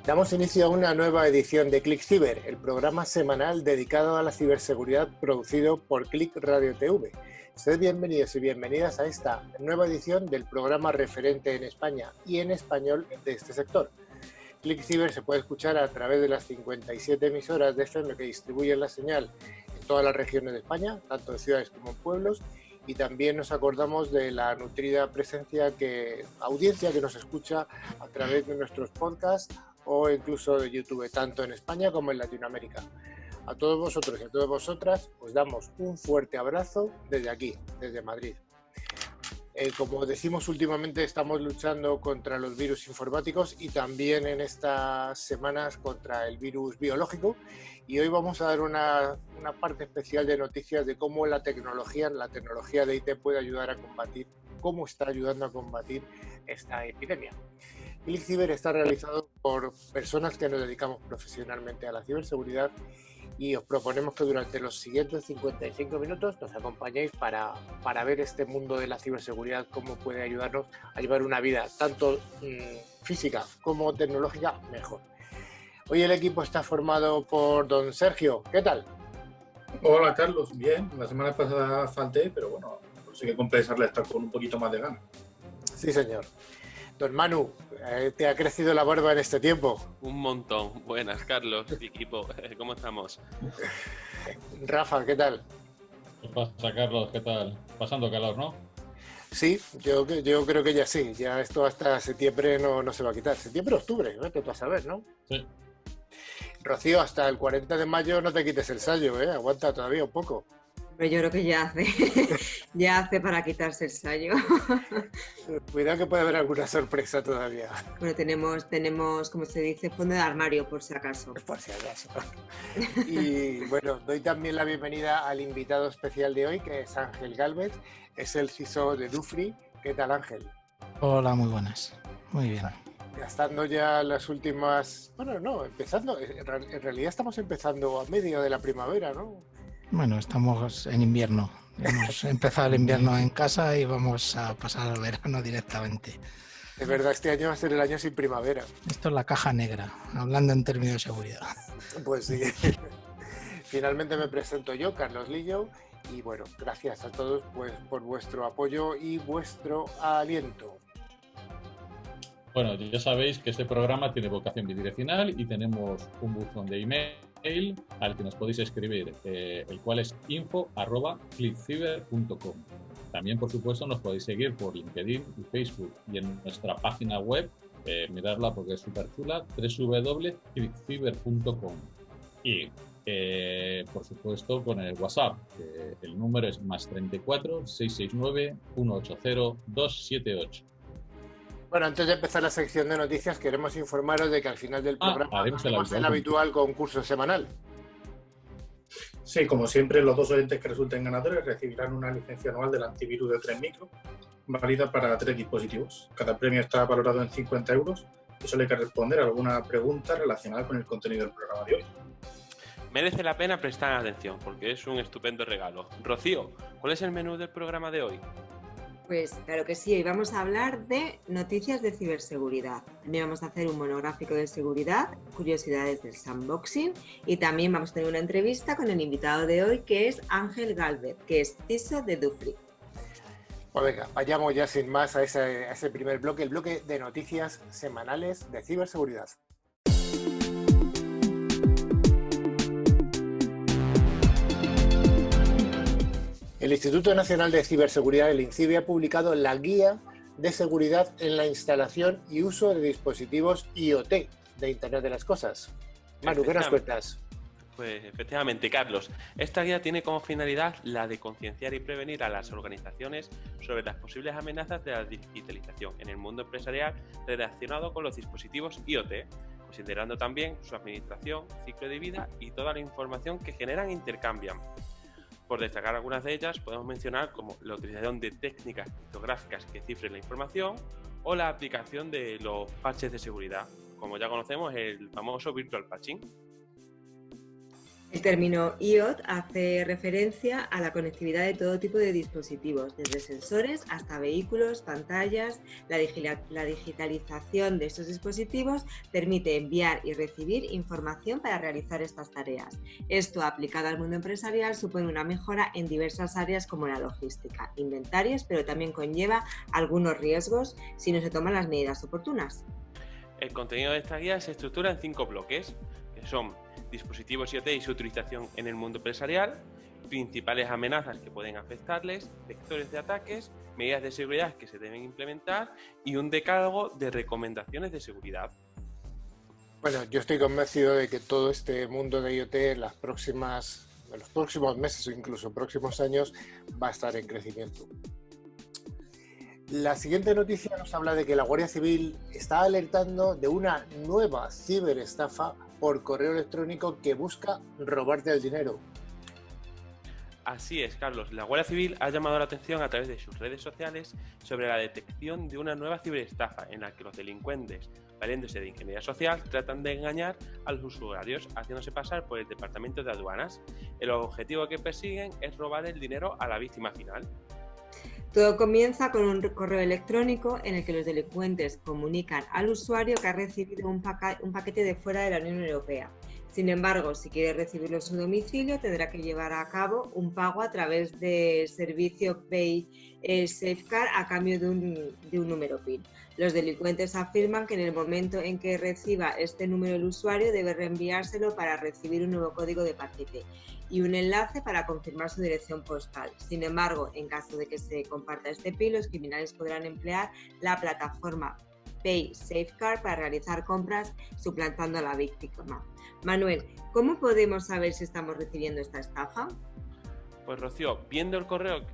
Damos inicio a una nueva edición de Click Ciber, el programa semanal dedicado a la ciberseguridad producido por Click Radio TV. Sed bienvenidos y bienvenidas a esta nueva edición del programa referente en España y en español de este sector. Click Ciber se puede escuchar a través de las 57 emisoras de FM que distribuyen la señal en todas las regiones de España, tanto en ciudades como en pueblos, y también nos acordamos de la nutrida audiencia que nos escucha a través de nuestros podcasts o incluso de YouTube, tanto en España como en Latinoamérica. A todos vosotros y a todas vosotras os damos un fuerte abrazo desde aquí, desde Madrid. Como decimos últimamente, estamos luchando contra los virus informáticos y también en estas semanas contra el virus biológico, y hoy vamos a dar una parte especial de noticias de cómo la tecnología de IT puede ayudar a combatir, cómo está ayudando a combatir esta epidemia. Click Ciber está realizado por personas que nos dedicamos profesionalmente a la ciberseguridad y os proponemos que durante los siguientes 55 minutos nos acompañéis para ver este mundo de la ciberseguridad, cómo puede ayudarnos a llevar una vida tanto física como tecnológica mejor. Hoy el equipo está formado por don Sergio. ¿Qué tal? Hola Carlos, bien. La semana pasada falté, pero bueno, pues hay que compensarle estar con un poquito más de ganas. Sí, señor. Don Manu, ¿te ha crecido la barba en este tiempo? Un montón. Buenas, Carlos y equipo. ¿Cómo estamos? Rafa, ¿qué tal? ¿Qué pasa, Carlos? ¿Qué tal? Pasando calor, ¿no? Sí, yo creo que ya sí. Ya esto hasta septiembre no se va a quitar. Septiembre, octubre, vete tú a saber, ¿no? Sí. Rocío, hasta el 40 de mayo no te quites el sayo, ¿eh? Aguanta todavía un poco. Pero yo creo que ya hace para quitarse el sayo. Cuidado que puede haber alguna sorpresa todavía. Bueno, tenemos, como se dice, fondo de armario, por si acaso. Por si acaso. Y bueno, doy también la bienvenida al invitado especial de hoy, que es Ángel Gálvez, es el CISO de Dufry. ¿Qué tal, Ángel? Hola, muy buenas. Muy bien. Gastando ya las últimas... Bueno, no, empezando. En realidad estamos empezando a medio de la primavera, ¿no? Bueno, estamos en invierno. Hemos empezado el invierno en casa y vamos a pasar al verano directamente. Es verdad, este año va a ser el año sin primavera. Esto es la caja negra, hablando en términos de seguridad. Pues sí. Finalmente me presento yo, Carlos Lillo, y bueno, gracias a todos pues por vuestro apoyo y vuestro aliento. Bueno, ya sabéis que este programa tiene vocación bidireccional y tenemos un buzón de email al que nos podéis escribir, el cual es info@clickciber.com. También, por supuesto, nos podéis seguir por LinkedIn y Facebook y en nuestra página web, miradla porque es súper chula, www.clickciber.com. Y, por supuesto, con el WhatsApp, el número es +34 669 180 278. Bueno, antes de empezar la sección de noticias, queremos informaros de que al final del programa haremos el habitual concurso semanal. Sí, como siempre, los dos oyentes que resulten ganadores recibirán una licencia anual del antivirus de 3 micro, válida para 3 dispositivos. Cada premio está valorado en 50 euros y solo hay que responder a alguna pregunta relacionada con el contenido del programa de hoy. Merece la pena prestar atención porque es un estupendo regalo. Rocío, ¿cuál es el menú del programa de hoy? Pues claro que sí, hoy vamos a hablar de noticias de ciberseguridad. También vamos a hacer un monográfico de seguridad, curiosidades del sandboxing, y también vamos a tener una entrevista con el invitado de hoy, que es Ángel Gálvez, que es CISO de Dufry. Pues venga, vayamos ya sin más a ese primer bloque, el bloque de noticias semanales de ciberseguridad. El Instituto Nacional de Ciberseguridad, el INCIBE, ha publicado la Guía de Seguridad en la Instalación y Uso de Dispositivos IoT de Internet de las Cosas. Manu, ¿qué nos cuentas? Pues efectivamente, Carlos, esta guía tiene como finalidad la de concienciar y prevenir a las organizaciones sobre las posibles amenazas de la digitalización en el mundo empresarial relacionado con los dispositivos IoT, considerando también su administración, ciclo de vida y toda la información que generan e intercambian. Por destacar algunas de ellas, podemos mencionar como la utilización de técnicas criptográficas que cifren la información o la aplicación de los parches de seguridad, como ya conocemos el famoso virtual patching. El término IoT hace referencia a la conectividad de todo tipo de dispositivos, desde sensores hasta vehículos, pantallas. La digitalización de estos dispositivos permite enviar y recibir información para realizar estas tareas. Esto, aplicado al mundo empresarial, supone una mejora en diversas áreas como la logística, inventarios, pero también conlleva algunos riesgos si no se toman las medidas oportunas. El contenido de esta guía se estructura en 5 bloques, que son dispositivos IoT y su utilización en el mundo empresarial, principales amenazas que pueden afectarles, vectores de ataques, medidas de seguridad que se deben implementar y un decálogo de recomendaciones de seguridad. Bueno, yo estoy convencido de que todo este mundo de IoT en los próximos meses o incluso próximos años va a estar en crecimiento. La siguiente noticia nos habla de que la Guardia Civil está alertando de una nueva ciberestafa por correo electrónico que busca robarte el dinero. Así es, Carlos. La Guardia Civil ha llamado la atención a través de sus redes sociales sobre la detección de una nueva ciberestafa en la que los delincuentes, valiéndose de ingeniería social, tratan de engañar a los usuarios haciéndose pasar por el Departamento de Aduanas. El objetivo que persiguen es robar el dinero a la víctima final. Todo comienza con un correo electrónico en el que los delincuentes comunican al usuario que ha recibido un paquete de fuera de la Unión Europea. Sin embargo, si quiere recibirlo en su domicilio, tendrá que llevar a cabo un pago a través del servicio Pay Safeguard a cambio de un número PIN. Los delincuentes afirman que en el momento en que reciba este número el usuario debe reenviárselo para recibir un nuevo código de paquete y un enlace para confirmar su dirección postal. Sin embargo, en caso de que se comparta este PIN, los criminales podrán emplear la plataforma Pay Safeguard para realizar compras suplantando a la víctima. Manuel, ¿cómo podemos saber si estamos recibiendo esta estafa? Pues Rocío, viendo el correo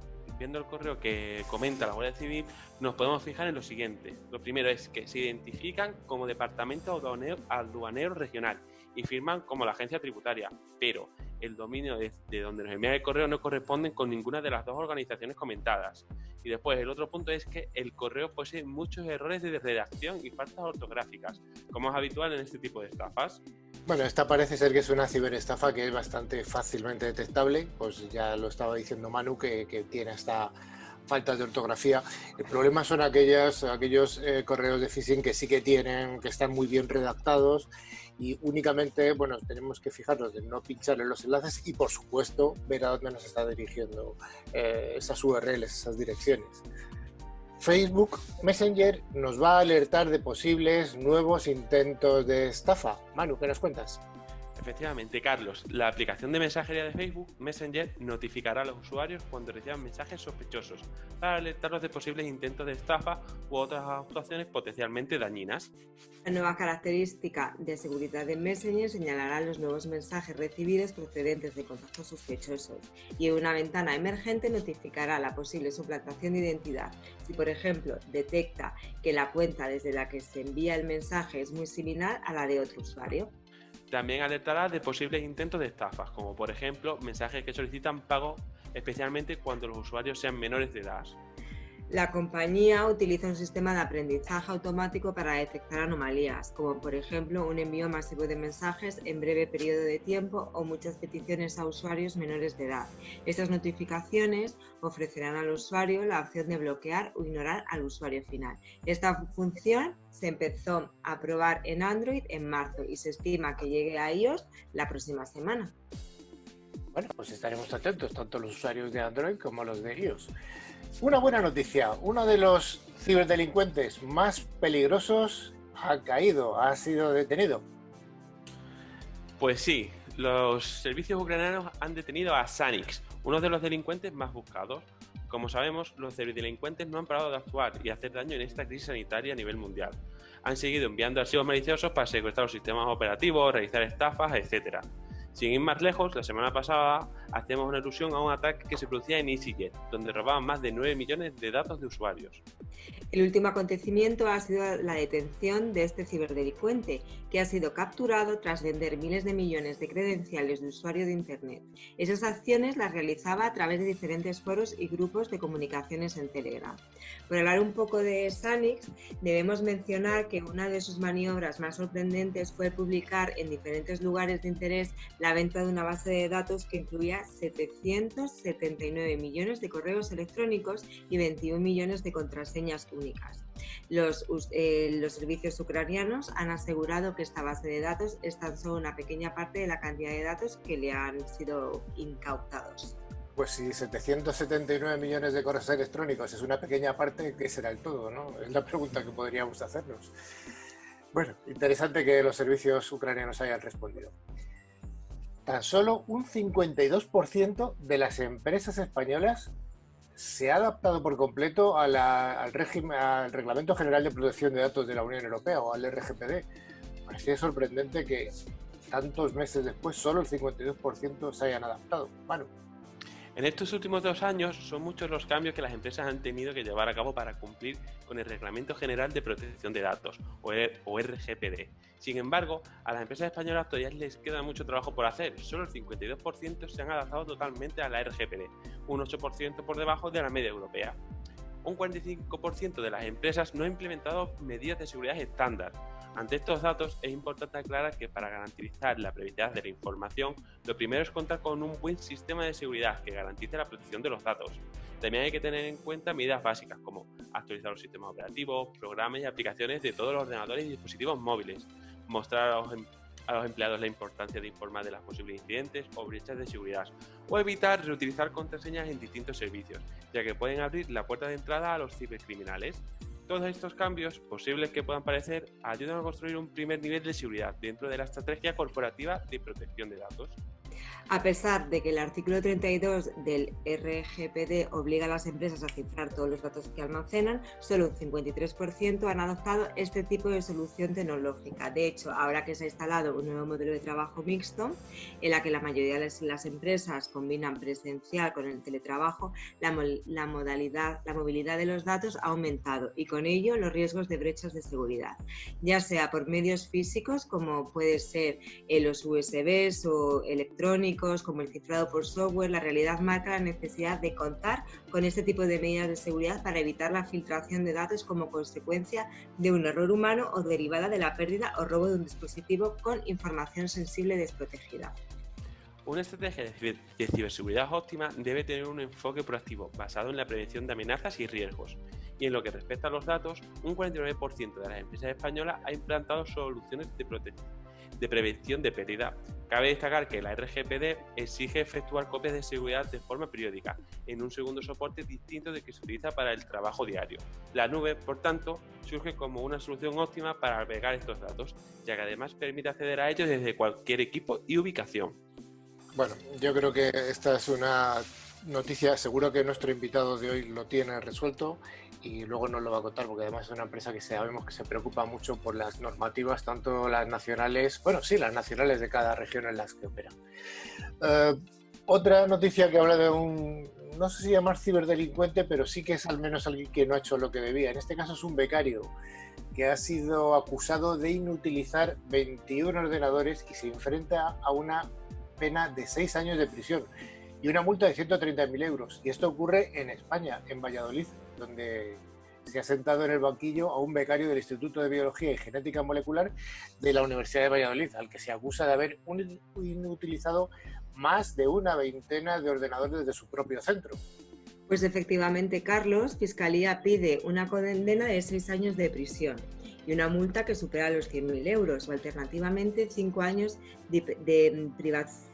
que comenta la Guardia Civil, nos podemos fijar en lo siguiente. Lo primero es que se identifican como Departamento Aduanero Regional y firman como la agencia tributaria, pero el dominio de donde nos envían el correo no corresponde con ninguna de las dos organizaciones comentadas. Y después el otro punto es que el correo posee muchos errores de redacción y faltas ortográficas, como es habitual en este tipo de estafas. Bueno, esta parece ser que es una ciberestafa que es bastante fácilmente detectable, pues ya lo estaba diciendo Manu, que tiene hasta faltas de ortografía. El problema son aquellos correos de phishing que sí que están muy bien redactados y únicamente, bueno, tenemos que fijarnos de no pinchar en los enlaces y, por supuesto, ver a dónde nos está dirigiendo esas URLs, esas direcciones. Facebook Messenger nos va a alertar de posibles nuevos intentos de estafa. Manu, ¿qué nos cuentas? Efectivamente, Carlos, la aplicación de mensajería de Facebook Messenger notificará a los usuarios cuando reciban mensajes sospechosos para alertarlos de posibles intentos de estafa u otras actuaciones potencialmente dañinas. La nueva característica de seguridad de Messenger señalará los nuevos mensajes recibidos procedentes de contactos sospechosos y en una ventana emergente notificará la posible suplantación de identidad. Si, por ejemplo, detecta que la cuenta desde la que se envía el mensaje es muy similar a la de otro usuario. También alertará de posibles intentos de estafas, como por ejemplo mensajes que solicitan pago, especialmente cuando los usuarios sean menores de edad. La compañía utiliza un sistema de aprendizaje automático para detectar anomalías, como por ejemplo un envío masivo de mensajes en breve periodo de tiempo o muchas peticiones a usuarios menores de edad. Estas notificaciones ofrecerán al usuario la opción de bloquear o ignorar al usuario final. Esta función se empezó a probar en Android en marzo y se estima que llegue a iOS la próxima semana. Bueno, pues estaremos atentos, tanto los usuarios de Android como los de iOS. Una buena noticia, uno de los ciberdelincuentes más peligrosos ha sido detenido. Pues sí, los servicios ucranianos han detenido a Sanix, uno de los delincuentes más buscados. Como sabemos, los ciberdelincuentes no han parado de actuar y hacer daño en esta crisis sanitaria a nivel mundial. Han seguido enviando archivos maliciosos para secuestrar los sistemas operativos, realizar estafas, etc. Sin ir más lejos, la semana pasada hacíamos una alusión a un ataque que se producía en EasyJet, donde robaban más de 9 millones de datos de usuarios. El último acontecimiento ha sido la detención de este ciberdelincuente, que ha sido capturado tras vender miles de millones de credenciales de usuario de Internet. Esas acciones las realizaba a través de diferentes foros y grupos de comunicaciones en Telegram. Por hablar un poco de Sanix, debemos mencionar que una de sus maniobras más sorprendentes fue publicar en diferentes lugares de interés la venta de una base de datos que incluía 779 millones de correos electrónicos y 21 millones de contraseñas únicas. Los servicios ucranianos han asegurado que esta base de datos es tan solo una pequeña parte de la cantidad de datos que le han sido incautados. Pues si 779 millones de correos electrónicos es una pequeña parte, ¿qué será el todo, no? Es la pregunta que podríamos hacernos. Bueno, interesante que los servicios ucranianos hayan respondido. Tan solo un 52% de las empresas españolas se ha adaptado por completo al Reglamento General de Protección de Datos de la Unión Europea, o al RGPD. Parece sorprendente que tantos meses después solo el 52% se hayan adaptado. Bueno. En estos últimos 2 años son muchos los cambios que las empresas han tenido que llevar a cabo para cumplir con el Reglamento General de Protección de Datos, o RGPD. Sin embargo, a las empresas españolas todavía les queda mucho trabajo por hacer. Solo el 52% se han adaptado totalmente a la RGPD, un 8% por debajo de la media europea. Un 45% de las empresas no ha implementado medidas de seguridad estándar. Ante estos datos, es importante aclarar que para garantizar la privacidad de la información, lo primero es contar con un buen sistema de seguridad que garantice la protección de los datos. También hay que tener en cuenta medidas básicas como actualizar los sistemas operativos, programas y aplicaciones de todos los ordenadores y dispositivos móviles, mostrar a los empleados la importancia de informar de los posibles incidentes o brechas de seguridad, o evitar reutilizar contraseñas en distintos servicios, ya que pueden abrir la puerta de entrada a los cibercriminales. Todos estos cambios, posibles que puedan parecer, ayudan a construir un primer nivel de seguridad dentro de la estrategia corporativa de protección de datos. A pesar de que el artículo 32 del RGPD obliga a las empresas a cifrar todos los datos que almacenan, solo un 53% han adoptado este tipo de solución tecnológica. De hecho, ahora que se ha instalado un nuevo modelo de trabajo mixto, en la que la mayoría de las empresas combinan presencial con el teletrabajo, la movilidad de los datos ha aumentado y con ello los riesgos de brechas de seguridad, ya sea por medios físicos como puede ser los USBs o electrónicos, como el cifrado por software. La realidad marca la necesidad de contar con este tipo de medidas de seguridad para evitar la filtración de datos como consecuencia de un error humano o derivada de la pérdida o robo de un dispositivo con información sensible desprotegida. Una estrategia de ciberseguridad óptima debe tener un enfoque proactivo basado en la prevención de amenazas y riesgos. Y en lo que respecta a los datos, un 49% de las empresas españolas ha implantado soluciones de prevención de pérdida. Cabe destacar que la RGPD exige efectuar copias de seguridad de forma periódica, en un segundo soporte distinto del que se utiliza para el trabajo diario. La nube, por tanto, surge como una solución óptima para albergar estos datos, ya que además permite acceder a ellos desde cualquier equipo y ubicación. Bueno, yo creo que esta es una noticia, seguro que nuestro invitado de hoy lo tiene resuelto y luego nos lo va a contar, porque además es una empresa que sabemos que se preocupa mucho por las normativas, tanto las nacionales, las nacionales de cada región en las que opera. Otra noticia que habla de no sé si llamar ciberdelincuente, pero sí que es al menos alguien que no ha hecho lo que debía. En este caso es un becario que ha sido acusado de inutilizar 21 ordenadores y se enfrenta a una pena de 6 años de prisión y una multa de 130.000 euros. Y esto ocurre en España, en Valladolid, donde se ha sentado en el banquillo a un becario del Instituto de Biología y Genética Molecular de la Universidad de Valladolid, al que se acusa de haber inutilizado más de una veintena de ordenadores de su propio centro. Pues efectivamente, Carlos, Fiscalía pide una condena de 6 años de prisión y una multa que supera los 100.000 euros, o alternativamente 5 años de privación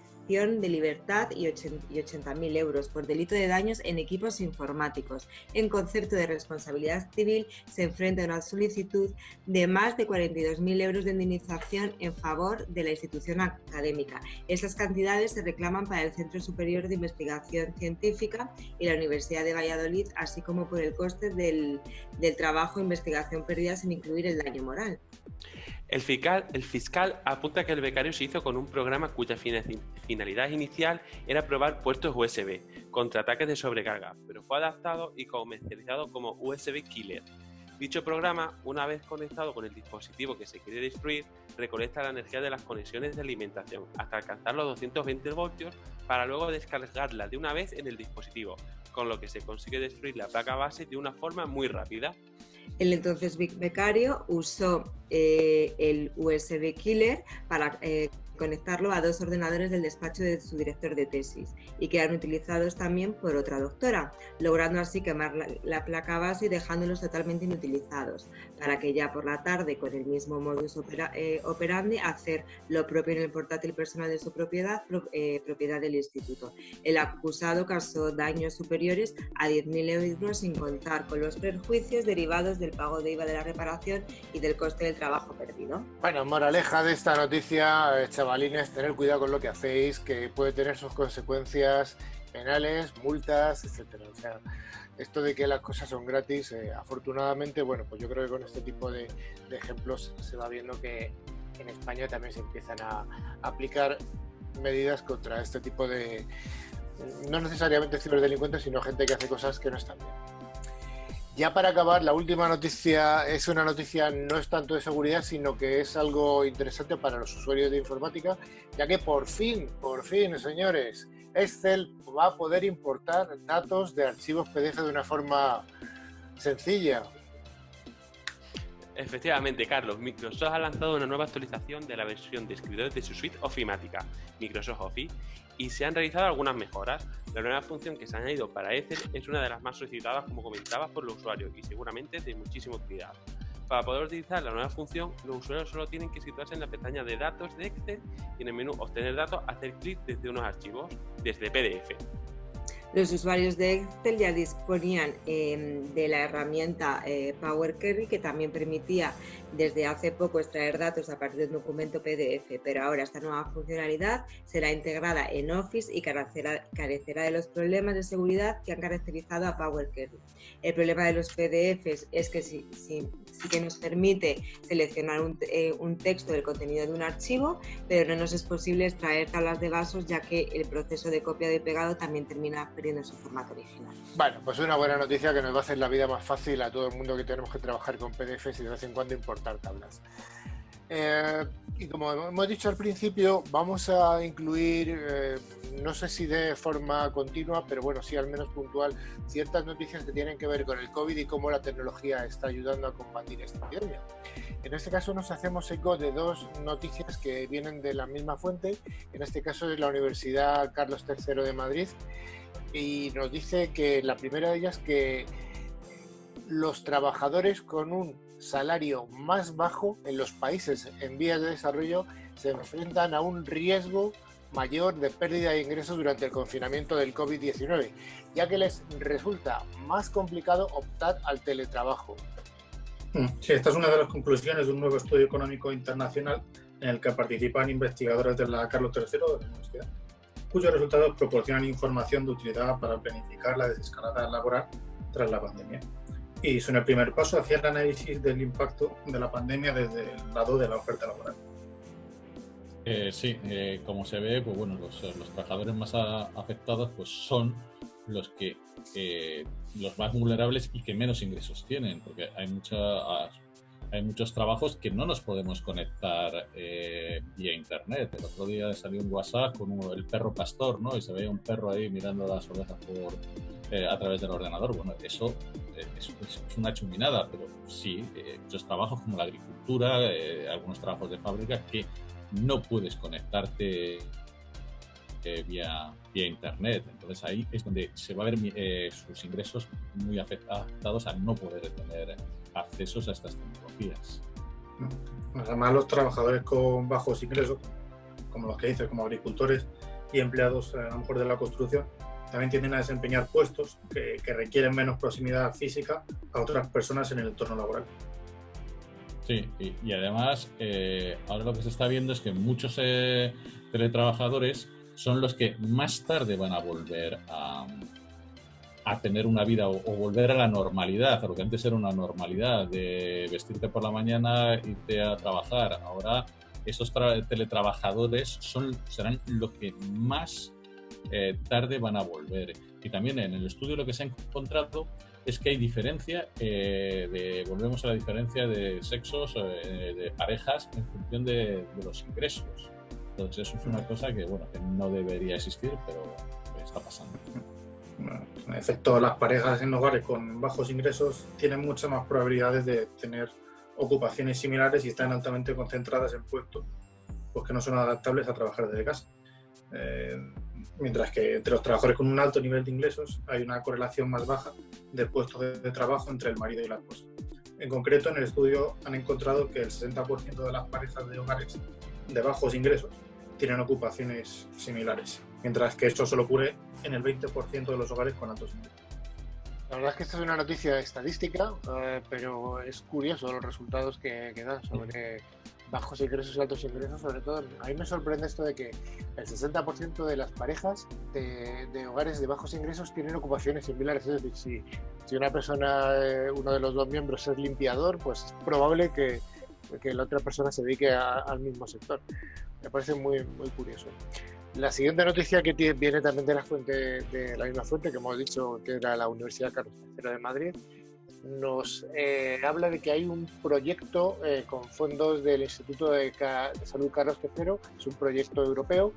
de libertad y 80.000 euros por delito de daños en equipos informáticos. En concepto de responsabilidad civil se enfrenta a una solicitud de más de 42.000 euros de indemnización en favor de la institución académica. Esas cantidades se reclaman para el Centro Superior de Investigación Científica y la Universidad de Valladolid, así como por el coste del trabajo e investigación perdida sin incluir el daño moral. El fiscal apunta que el becario se hizo con un programa cuya finalidad inicial era probar puertos USB contra ataques de sobrecarga, pero fue adaptado y comercializado como USB Killer. Dicho programa, una vez conectado con el dispositivo que se quiere destruir, recolecta la energía de las conexiones de alimentación hasta alcanzar los 220 voltios para luego descargarla de una vez en el dispositivo, con lo que se consigue destruir la placa base de una forma muy rápida. El entonces becario usó el USB Killer para conectarlo a 2 ordenadores del despacho de su director de tesis y que eran utilizados también por otra doctora, logrando así quemar la placa base y dejándolos totalmente inutilizados, para que ya por la tarde, con el mismo modus operandi, hacer lo propio en el portátil personal de su propiedad, propiedad del instituto. El acusado causó daños superiores a 10.000 euros, sin contar con los perjuicios derivados del pago de IVA de la reparación y del coste del trabajo perdido. Bueno, moraleja de esta noticia, chavalines, tener cuidado con lo que hacéis, que puede tener sus consecuencias penales, multas, etcétera. O sea, esto de que las cosas son gratis, afortunadamente, bueno, pues yo creo que con este tipo de ejemplos se va viendo que en España también se empiezan a aplicar medidas contra este tipo de, no necesariamente ciberdelincuentes, sino gente que hace cosas que no están bien. Ya para acabar, la última noticia es una noticia, no es tanto de seguridad, sino que es algo interesante para los usuarios de informática, ya que por fin, señores, Excel va a poder importar datos de archivos PDF de una forma sencilla. Efectivamente, Carlos, Microsoft ha lanzado una nueva actualización de la versión de escritorios de su suite ofimática, Microsoft Office, y se han realizado algunas mejoras. La nueva función que se ha añadido para Excel es una de las más solicitadas, como comentaba, por los usuarios y seguramente de muchísima utilidad. Para poder utilizar la nueva función, los usuarios solo tienen que situarse en la pestaña de datos de Excel y en el menú Obtener datos hacer clic desde unos archivos, desde PDF. Los usuarios de Excel ya disponían de la herramienta Power Query, que también permitía desde hace poco extraer datos a partir de un documento PDF, pero ahora esta nueva funcionalidad será integrada en Office y carecerá de los problemas de seguridad que han caracterizado a Power Query. El problema de los PDFs es que sí que nos permite seleccionar un texto del contenido de un archivo, pero no nos es posible extraer tablas de vasos, ya que el proceso de copia y pegado también termina perdiendo su formato original. Bueno, pues una buena noticia que nos va a hacer la vida más fácil a todo el mundo que tenemos que trabajar con PDFs y de vez en cuando importar tablas. Y como hemos dicho al principio, vamos a incluir, no sé si de forma continua, pero bueno, sí al menos puntual, ciertas noticias que tienen que ver con el COVID y cómo la tecnología está ayudando a combatir esta epidemia. En este caso nos hacemos eco de 2 noticias que vienen de la misma fuente, en este caso es la Universidad Carlos III de Madrid, y nos dice que la primera de ellas que los trabajadores con un salario más bajo en los países en vías de desarrollo se enfrentan a un riesgo mayor de pérdida de ingresos durante el confinamiento del COVID-19, ya que les resulta más complicado optar al teletrabajo. Sí, esta es una de las conclusiones de un nuevo estudio económico internacional en el que participan investigadores de la Carlos III de la universidad, cuyos resultados proporcionan información de utilidad para planificar la desescalada laboral tras la pandemia. Y son el primer paso hacia el análisis del impacto de la pandemia desde el lado de la oferta laboral. Como se ve, pues bueno, los trabajadores más afectados pues son los que los más vulnerables y que menos ingresos tienen, porque hay muchos trabajos que no nos podemos conectar vía internet. El otro día salió un WhatsApp con el perro pastor, ¿no? Y se veía un perro ahí mirando las ovejas a través del ordenador. Bueno, eso es una chuminada, pero sí, muchos trabajos como la agricultura, algunos trabajos de fábrica que no puedes conectarte vía internet. Entonces ahí es donde se va a ver sus ingresos muy afectados a no poder tener accesos a estas tecnologías. Además, los trabajadores con bajos ingresos, como los que dice, como agricultores y empleados a lo mejor de la construcción, también tienden a desempeñar puestos que requieren menos proximidad física a otras personas en el entorno laboral. Sí, y además ahora lo que se está viendo es que muchos teletrabajadores son los que más tarde van a volver a tener una vida o volver a la normalidad, porque antes era una normalidad de vestirte por la mañana, irte a trabajar. Ahora esos teletrabajadores serán los que más tarde van a volver. Y también en el estudio lo que se ha encontrado es que hay diferencia, volvemos a la diferencia de sexos, de parejas en función de los ingresos. Entonces eso es una cosa que no debería existir, pero está pasando. En efecto, las parejas en hogares con bajos ingresos tienen muchas más probabilidades de tener ocupaciones similares y están altamente concentradas en puestos pues, que no son adaptables a trabajar desde casa. Mientras que entre los trabajadores con un alto nivel de ingresos hay una correlación más baja de puestos de trabajo entre el marido y la esposa. En concreto, en el estudio han encontrado que el 60% de las parejas de hogares de bajos ingresos tienen ocupaciones similares, mientras que esto solo ocurre en el 20% de los hogares con altos ingresos. La verdad es que esta es una noticia estadística, pero es curioso los resultados que dan sobre bajos ingresos y altos ingresos. Sobre todo, a mí me sorprende esto de que el 60% de las parejas de hogares de bajos ingresos tienen ocupaciones similares. Es decir, si una persona, uno de los dos miembros es limpiador, pues es probable que la otra persona se dedique al mismo sector. Me parece muy, muy curioso. La siguiente noticia que viene también de la misma fuente que hemos dicho, que era la Universidad Carlos III de Madrid, nos habla de que hay un proyecto con fondos del Instituto de Salud Carlos III, es un proyecto europeo,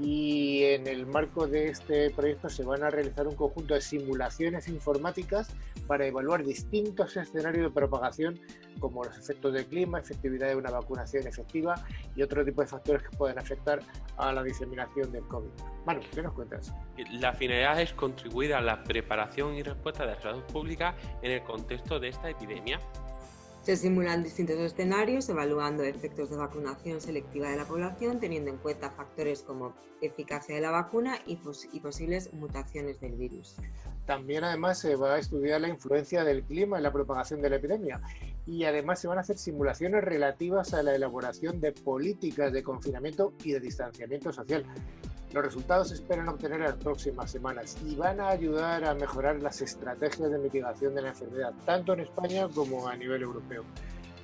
y en el marco de este proyecto se van a realizar un conjunto de simulaciones informáticas para evaluar distintos escenarios de propagación, como los efectos del clima, efectividad de una vacunación efectiva y otro tipo de factores que pueden afectar a la diseminación del COVID. Manu, ¿qué nos cuentas? La finalidad es contribuir a la preparación y respuesta de la salud pública en el contexto de esta epidemia. Se simulan distintos escenarios, evaluando efectos de vacunación selectiva de la población, teniendo en cuenta factores como eficacia de la vacuna y posibles mutaciones del virus. También, además, se va a estudiar la influencia del clima en la propagación de la epidemia, y además se van a hacer simulaciones relativas a la elaboración de políticas de confinamiento y de distanciamiento social. Los resultados se esperan obtener en las próximas semanas y van a ayudar a mejorar las estrategias de mitigación de la enfermedad, tanto en España como a nivel europeo.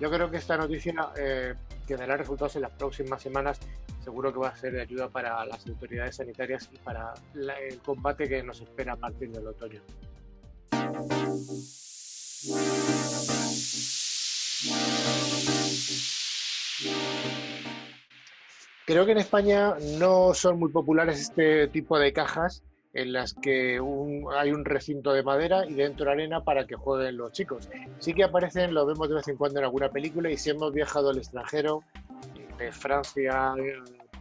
Yo creo que esta noticia que dará resultados en las próximas semanas seguro que va a ser de ayuda para las autoridades sanitarias y para el combate que nos espera a partir del otoño. Creo que en España no son muy populares este tipo de cajas en las que hay un recinto de madera y dentro arena para que jueguen los chicos. Sí que aparecen, lo vemos de vez en cuando en alguna película, y si hemos viajado al extranjero, de Francia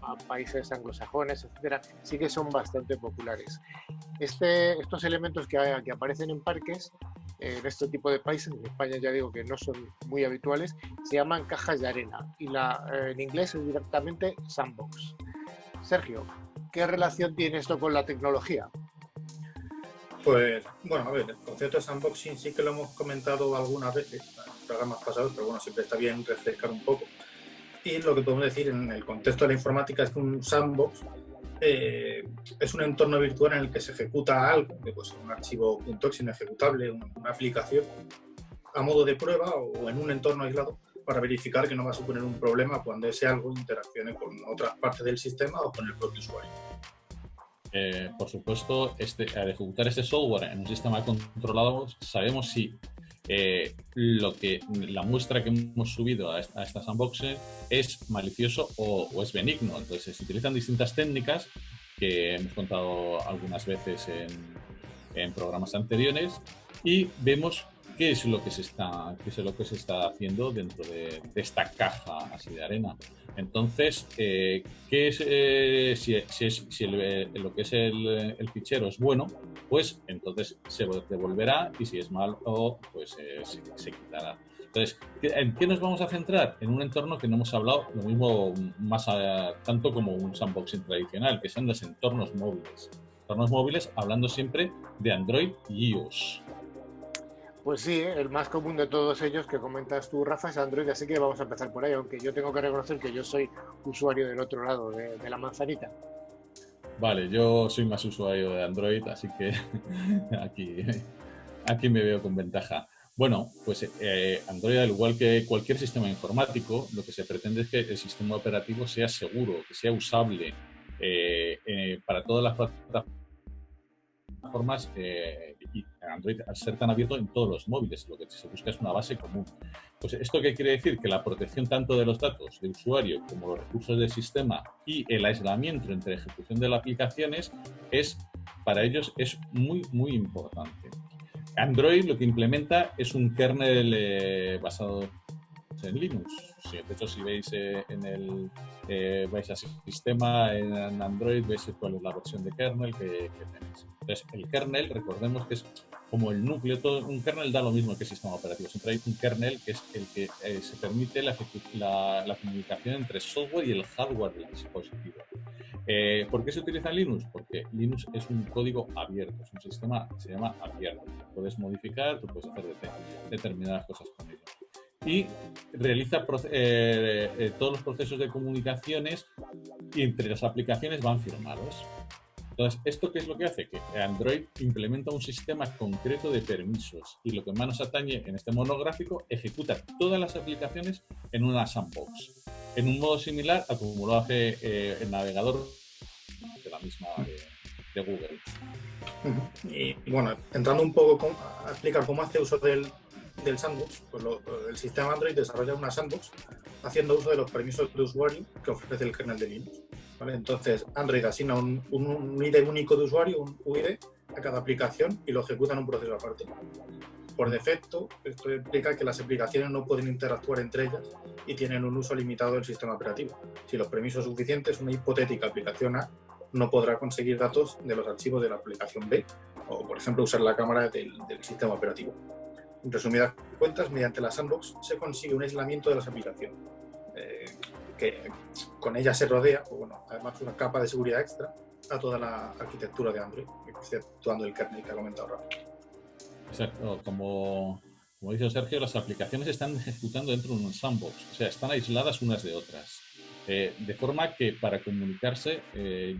a países anglosajones, etcétera, sí que son bastante populares. Estos elementos que aparecen en parques, en este tipo de países, en España ya digo que no son muy habituales, se llaman cajas de arena y en inglés es directamente sandbox. Sergio, ¿qué relación tiene esto con la tecnología? Pues, bueno, a ver, el concepto de sandboxing sí que lo hemos comentado algunas veces en programas pasados, pero bueno, siempre está bien refrescar un poco. Y lo que podemos decir en el contexto de la informática es que un sandbox es un entorno virtual en el que se ejecuta algo, pues un archivo .exe ejecutable, una aplicación, a modo de prueba o en un entorno aislado, para verificar que no va a suponer un problema cuando ese algo interaccione con otras partes del sistema o con el propio usuario. Por supuesto, al ejecutar este software en un sistema controlado, sabemos si la muestra que hemos subido a esta sandboxing es malicioso o es benigno. Entonces, se utilizan distintas técnicas que hemos contado algunas veces en programas anteriores, y vemos qué es lo que se está haciendo dentro de esta caja así de arena. Entonces, ¿qué es, si lo que es el fichero es bueno, pues entonces se devolverá, y si es malo, pues se quitará. Entonces, ¿en qué nos vamos a centrar? En un entorno que no hemos hablado lo mismo tanto como un sandboxing tradicional, que son los entornos móviles. Entornos móviles, hablando siempre de Android y iOS. Pues sí, el más común de todos ellos que comentas tú, Rafa, es Android, así que vamos a empezar por ahí, aunque yo tengo que reconocer que yo soy usuario del otro lado de la manzanita. Vale, yo soy más usuario de Android, así que aquí me veo con ventaja. Bueno, pues Android, al igual que cualquier sistema informático, lo que se pretende es que el sistema operativo sea seguro, que sea usable para todas las plataformas, y Android, al ser tan abierto en todos los móviles, lo que se busca es una base común. Pues ¿esto qué quiere decir? Que la protección tanto de los datos de usuario como los recursos del sistema y el aislamiento entre ejecución de las aplicaciones para ellos es muy, muy importante. Android lo que implementa es un kernel basado en Linux. Sí, de hecho, si veis vais a sistema en Android, veis cuál es la versión de kernel que tenéis. Entonces, el kernel, recordemos que es como el núcleo, todo un kernel da lo mismo que el sistema operativo. Siempre hay un kernel que es el que se permite la comunicación entre software y el hardware del dispositivo. ¿Por qué se utiliza Linux? Porque Linux es un código abierto, es un sistema que se llama abierto. Puedes modificar, tú puedes hacer determinadas cosas con ello. Y realiza todos los procesos de comunicaciones y entre las aplicaciones van firmados. Entonces, ¿esto qué es lo que hace? Que Android implementa un sistema concreto de permisos y lo que más nos atañe en este monográfico, ejecuta todas las aplicaciones en una sandbox, en un modo similar a como lo hace el navegador de la misma de Google. Y bueno, entrando un poco a explicar cómo hace uso del sandbox, pues el sistema Android desarrolla una sandbox haciendo uso de los permisos de usuario que ofrece el kernel de Linux. ¿Vale? Entonces, Android asigna un ID único de usuario, un UID, a cada aplicación y lo ejecuta en un proceso aparte. Por defecto, esto implica que las aplicaciones no pueden interactuar entre ellas y tienen un uso limitado del sistema operativo. Si los permisos suficientes, una hipotética aplicación A no podrá conseguir datos de los archivos de la aplicación B o, por ejemplo, usar la cámara del sistema operativo. En resumidas cuentas, mediante la sandbox se consigue un aislamiento de las aplicaciones, que con ella se rodea, pues bueno, además una capa de seguridad extra a toda la arquitectura de Android, exceptuando el kernel que ha comentado Rafa. Exacto, como dice Sergio, las aplicaciones están ejecutando dentro de un sandbox, o sea, están aisladas unas de otras. De forma que para comunicarse,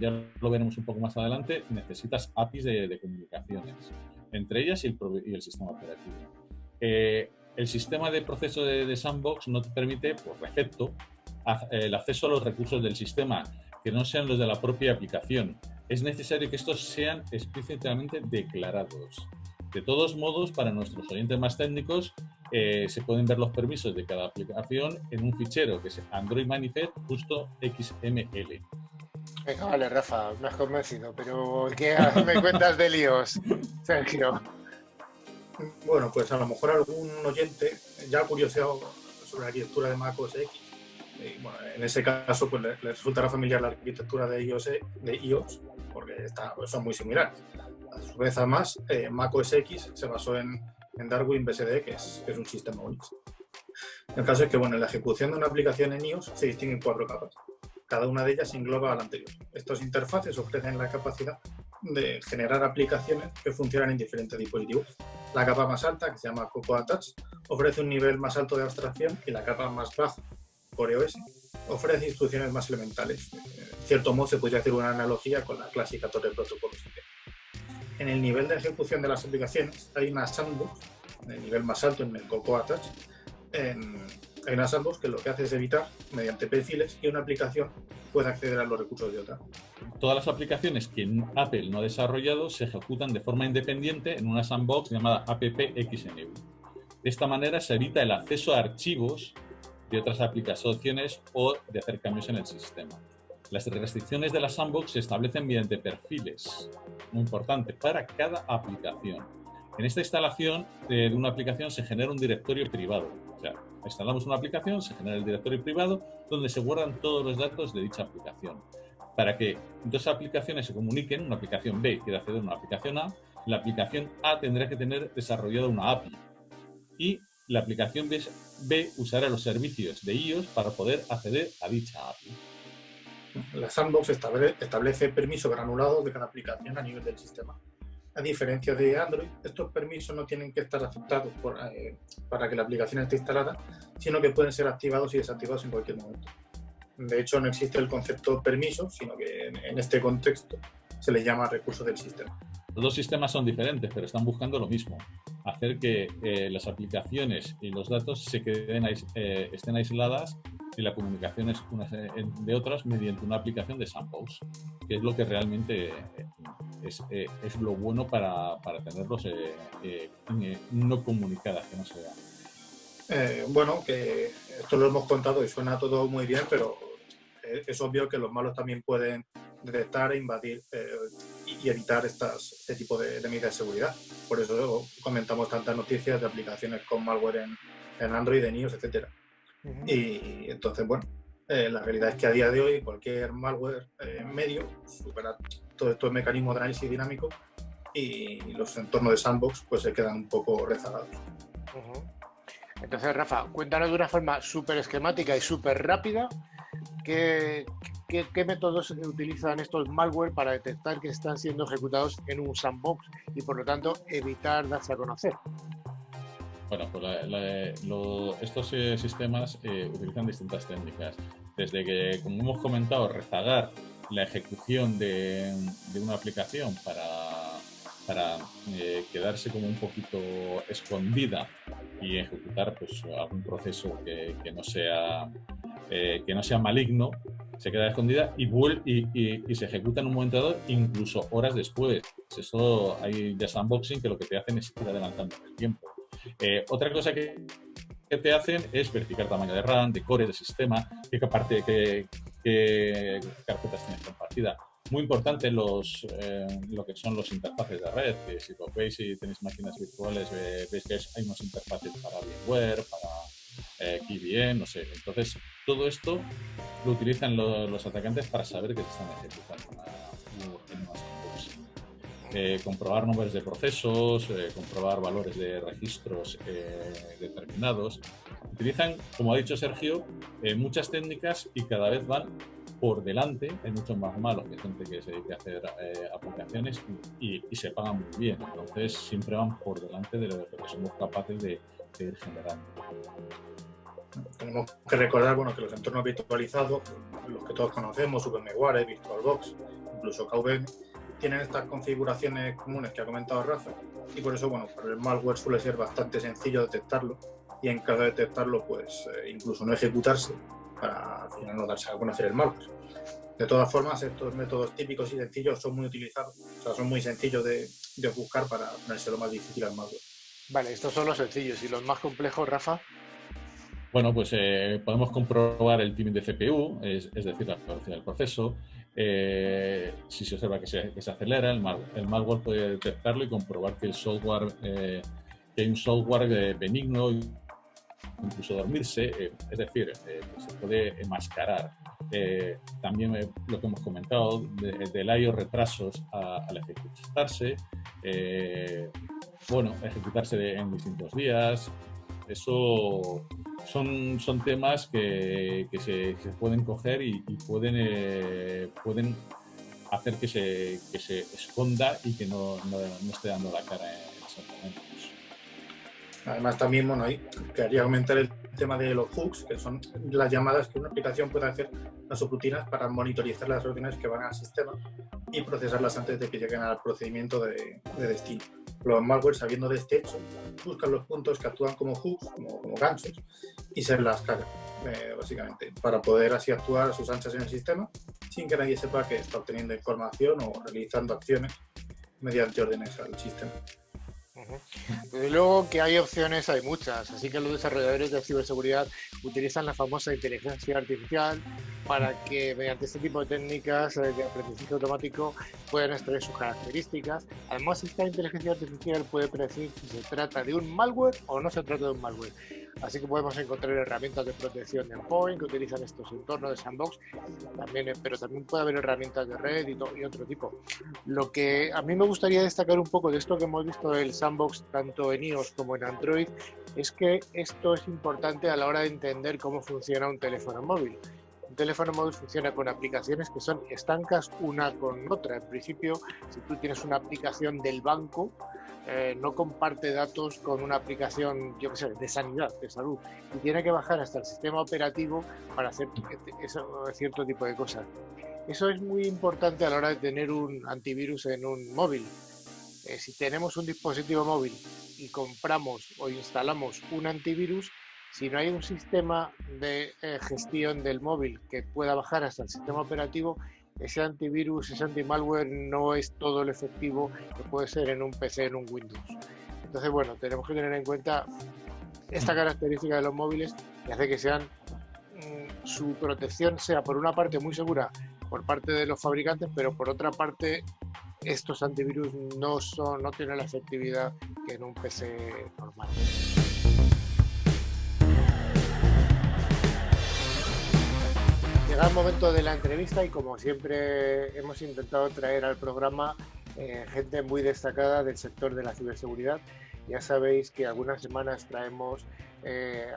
ya lo veremos un poco más adelante, necesitas APIs de comunicaciones, entre ellas y el sistema operativo. El sistema de proceso de sandbox no te permite, por defecto, el acceso a los recursos del sistema que no sean los de la propia aplicación. Es necesario que estos sean explícitamente declarados. De todos modos, para nuestros oyentes más técnicos, se pueden ver los permisos de cada aplicación en un fichero que es Android Manifest justo XML. Venga, vale, Rafa, me has convencido, pero ¿qué me cuentas de líos, Sergio? Bueno, pues a lo mejor algún oyente ya ha curioseado sobre la arquitectura de Mac OS X. Y, bueno, en ese caso, pues le resultará familiar la arquitectura de iOS porque son muy similares. A su vez, además, Mac OS X se basó en Darwin BSD, que es un sistema Unix. El caso es que, bueno, en la ejecución de una aplicación en iOS se distinguen 4 capas. Cada una de ellas engloba a la anterior. Estas interfaces ofrecen la capacidad de generar aplicaciones que funcionan en diferentes dispositivos. La capa más alta, que se llama Cocoa Touch, ofrece un nivel más alto de abstracción y la capa más baja, Core OS, ofrece instrucciones más elementales. En cierto modo se podría hacer una analogía con la clásica torre de protocolos. En el nivel de ejecución de las aplicaciones hay una sandbox, en el nivel más alto, en el Cocoa Touch, hay una sandbox que lo que hace es evitar, mediante perfiles, que una aplicación pueda acceder a los recursos de otra. Todas las aplicaciones que Apple no ha desarrollado se ejecutan de forma independiente en una sandbox llamada AppXML. De esta manera se evita el acceso a archivos de otras aplicaciones o de hacer cambios en el sistema. Las restricciones de la sandbox se establecen mediante perfiles, muy importante, para cada aplicación. En esta instalación de una aplicación se genera un directorio privado. O sea, instalamos una aplicación, se genera el directorio privado donde se guardan todos los datos de dicha aplicación. Para que dos aplicaciones se comuniquen, una aplicación B quiere acceder a una aplicación A, la aplicación A tendrá que tener desarrollada una API y la aplicación B usará los servicios de iOS para poder acceder a dicha API. La sandbox establece permisos granulados de cada aplicación a nivel del sistema. A diferencia de Android, estos permisos no tienen que estar aceptados para que la aplicación esté instalada, sino que pueden ser activados y desactivados en cualquier momento. De hecho, no existe el concepto permiso, sino que en este contexto se le llama recurso del sistema. Los dos sistemas son diferentes, pero están buscando lo mismo, hacer que las aplicaciones y los datos estén aisladas y la comunicación es unas de otras mediante una aplicación de sandbox, que es lo que realmente es lo bueno para tenerlos no comunicadas, que no se vean. Bueno, que esto lo hemos contado y suena todo muy bien, pero es obvio que los malos también pueden detectar e invadir y evitar este tipo de medidas de seguridad. Por eso comentamos tantas noticias de aplicaciones con malware en Android, en iOS, etc. Y entonces, bueno, la realidad es que a día de hoy cualquier malware medio supera todos estos mecanismos de análisis dinámico y los entornos de sandbox pues se quedan un poco rezagados. Entonces, Rafa, cuéntanos de una forma súper esquemática y súper rápida qué métodos utilizan estos malware para detectar que están siendo ejecutados en un sandbox y por lo tanto evitar darse a conocer. Bueno, pues estos sistemas utilizan distintas técnicas. Desde que, como hemos comentado, rezagar la ejecución de una aplicación para quedarse como un poquito escondida y ejecutar pues algún proceso que no sea maligno, se queda escondida y se ejecuta en un momento dado, incluso horas después. Eso hay de sandboxing que lo que te hacen es ir adelantando el tiempo. Otra cosa que te hacen es verificar tamaño de RAM, de core, de sistema, qué carpetas tienes compartida. Muy importante lo que son los interfaces de red, que si lo veis y tenéis máquinas virtuales, veis que hay unos interfaces para VMware, para KVM, no sé. Entonces, todo esto lo utilizan los atacantes para saber que se están ejecutando en una sandbox. Comprobar nombres de procesos, comprobar valores de registros determinados. Utilizan, como ha dicho Sergio, muchas técnicas y cada vez van por delante. Hay muchos más malos que gente que se dedica a hacer aplicaciones y se pagan muy bien. Entonces siempre van por delante de lo que somos capaces de ir generando. Tenemos que recordar que los entornos virtualizados, los que todos conocemos, VMware, VirtualBox, incluso KVM, tienen estas configuraciones comunes que ha comentado Rafa y por eso, para el malware suele ser bastante sencillo detectarlo y en caso de detectarlo, pues incluso no ejecutarse para al final no darse a conocer el malware. De todas formas, estos métodos típicos y sencillos son muy utilizados, son muy sencillos de buscar para ponerse lo más difícil al malware. Vale, estos son los sencillos y los más complejos, Rafa. Bueno, pues podemos comprobar el timing de CPU, es decir, la velocidad del proceso. Si se observa que se acelera, el malware puede detectarlo y comprobar que que hay un software benigno, incluso dormirse, es decir, que se puede enmascarar. También lo que hemos comentado del I/O retrasos al ejecutarse, ejecutarse en distintos días. Eso son temas que se pueden coger y pueden hacer que se esconda y que no esté dando la cara en esos momentos. Además también, quería comentar el tema de los hooks, que son las llamadas que una aplicación puede hacer a sus rutinas para monitorizar las órdenes que van al sistema y procesarlas antes de que lleguen al procedimiento de destino. Los malware, sabiendo de este hecho, buscan los puntos que actúan como hooks, como ganchos, y se las cargan, básicamente, para poder así actuar a sus anchas en el sistema sin que nadie sepa que está obteniendo información o realizando acciones mediante órdenes al sistema. Desde luego que hay opciones, hay muchas, así que los desarrolladores de ciberseguridad utilizan la famosa inteligencia artificial para que mediante este tipo de técnicas de aprendizaje automático puedan extraer sus características. Además, esta inteligencia artificial puede predecir si se trata de un malware o no se trata de un malware. Así que podemos encontrar herramientas de protección de endpoint que utilizan estos entornos de sandbox, pero también puede haber herramientas de red y otro tipo. Lo que a mí me gustaría destacar un poco de esto que hemos visto del sandbox tanto en iOS como en Android es que esto es importante a la hora de entender cómo funciona un teléfono móvil. Un teléfono móvil funciona con aplicaciones que son estancas una con otra. En principio, si tú tienes una aplicación del banco, no comparte datos con una aplicación, de sanidad, de salud, y tiene que bajar hasta el sistema operativo para hacer cierto tipo de cosas. Eso es muy importante a la hora de tener un antivirus en un móvil. Si tenemos un dispositivo móvil y compramos o instalamos un antivirus, si no hay un sistema de gestión del móvil que pueda bajar hasta el sistema operativo, ese antivirus, ese antimalware no es todo el efectivo que puede ser en un PC, en un Windows. Entonces, tenemos que tener en cuenta esta característica de los móviles que hace que su protección sea por una parte muy segura por parte de los fabricantes, pero por otra parte estos antivirus no tienen la efectividad que en un PC normal. llega el momento de la entrevista y como siempre hemos intentado traer al programa gente muy destacada del sector de la ciberseguridad. Ya sabéis que algunas semanas traemos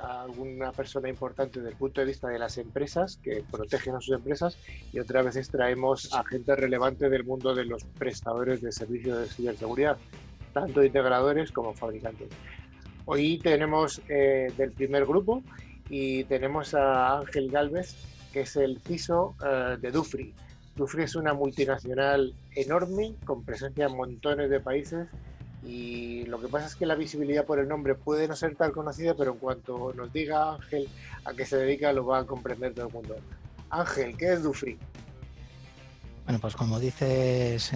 a alguna persona importante desde el punto de vista de las empresas que protegen a sus empresas y otras veces traemos a gente relevante del mundo de los prestadores de servicios de ciberseguridad, tanto integradores como fabricantes. Hoy tenemos del primer grupo y tenemos a Ángel Gálvez, que es el CISO de Dufry. Dufry es una multinacional enorme, con presencia en montones de países, y lo que pasa es que la visibilidad por el nombre puede no ser tan conocida, pero en cuanto nos diga Ángel a qué se dedica, lo va a comprender todo el mundo. Ángel, ¿qué es Dufry? Bueno, pues como dices,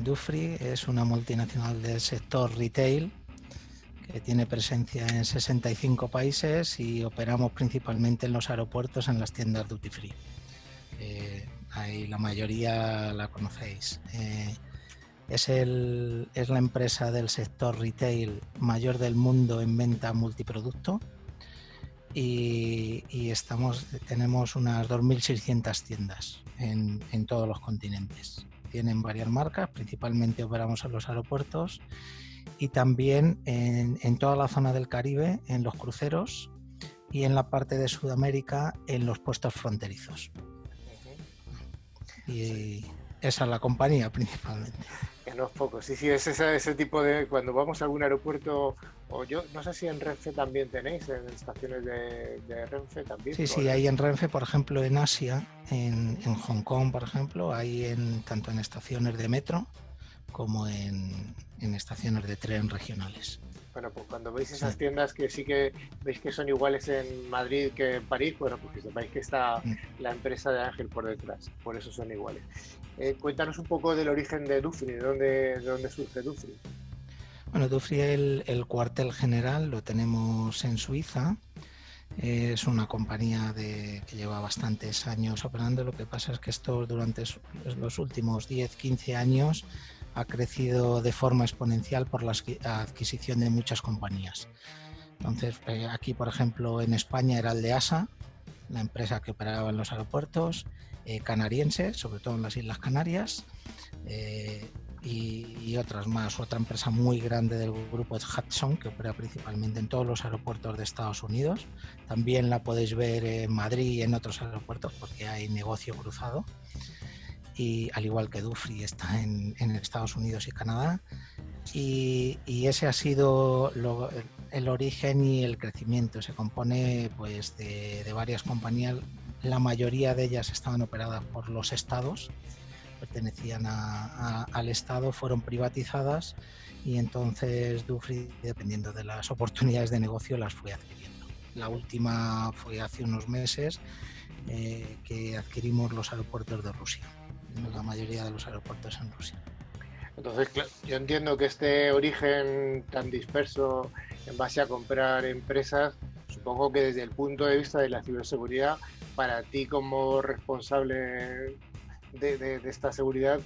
Dufry es una multinacional del sector retail que tiene presencia en 65 países y operamos principalmente en los aeropuertos, en las tiendas duty free. Ahí la mayoría la conocéis. Es la empresa del sector retail mayor del mundo en venta multiproducto y tenemos unas 2.600 tiendas en todos los continentes. Tienen varias marcas, principalmente operamos en los aeropuertos y también en toda la zona del Caribe, en los cruceros y en la parte de Sudamérica, en los puestos fronterizos. Y esa es la compañía principalmente. Que no es poco, sí, es ese tipo de... Cuando vamos a algún aeropuerto, o yo no sé si en Renfe también tenéis, en estaciones de Renfe también. Sí, hay en Renfe, por ejemplo, en Asia, en Hong Kong, por ejemplo, hay tanto en estaciones de metro como en estaciones de tren regionales. Bueno, pues cuando veis esas tiendas que sí que veis que son iguales en Madrid que en París, bueno, pues que sepáis que está la empresa de Ángel por detrás, por eso son iguales. Cuéntanos un poco del origen de Dufry, de dónde surge Dufry. Bueno, Dufry, el cuartel general lo tenemos en Suiza. Es una compañía que lleva bastantes años operando. Lo que pasa es que esto durante los últimos 10-15 años ha crecido de forma exponencial por la adquisición de muchas compañías. Entonces, aquí, por ejemplo, en España era el de ASA, la empresa que operaba en los aeropuertos, canariense, sobre todo en las Islas Canarias, y otras más. Otra empresa muy grande del grupo es Hudson, que opera principalmente en todos los aeropuertos de Estados Unidos. También la podéis ver en Madrid y en otros aeropuertos porque hay negocio cruzado. Y al igual que Dufry está en Estados Unidos y Canadá, y ese ha sido el origen y el crecimiento. Se compone pues de varias compañías, la mayoría de ellas estaban operadas por los estados, pertenecían al estado, fueron privatizadas y entonces Dufry, dependiendo de las oportunidades de negocio, las fue adquiriendo. La última fue hace unos meses que adquirimos los aeropuertos de Rusia. La mayoría de los aeropuertos en Rusia. Entonces, yo entiendo que este origen tan disperso en base a comprar empresas, supongo que desde el punto de vista de la ciberseguridad, para ti como responsable de esta seguridad,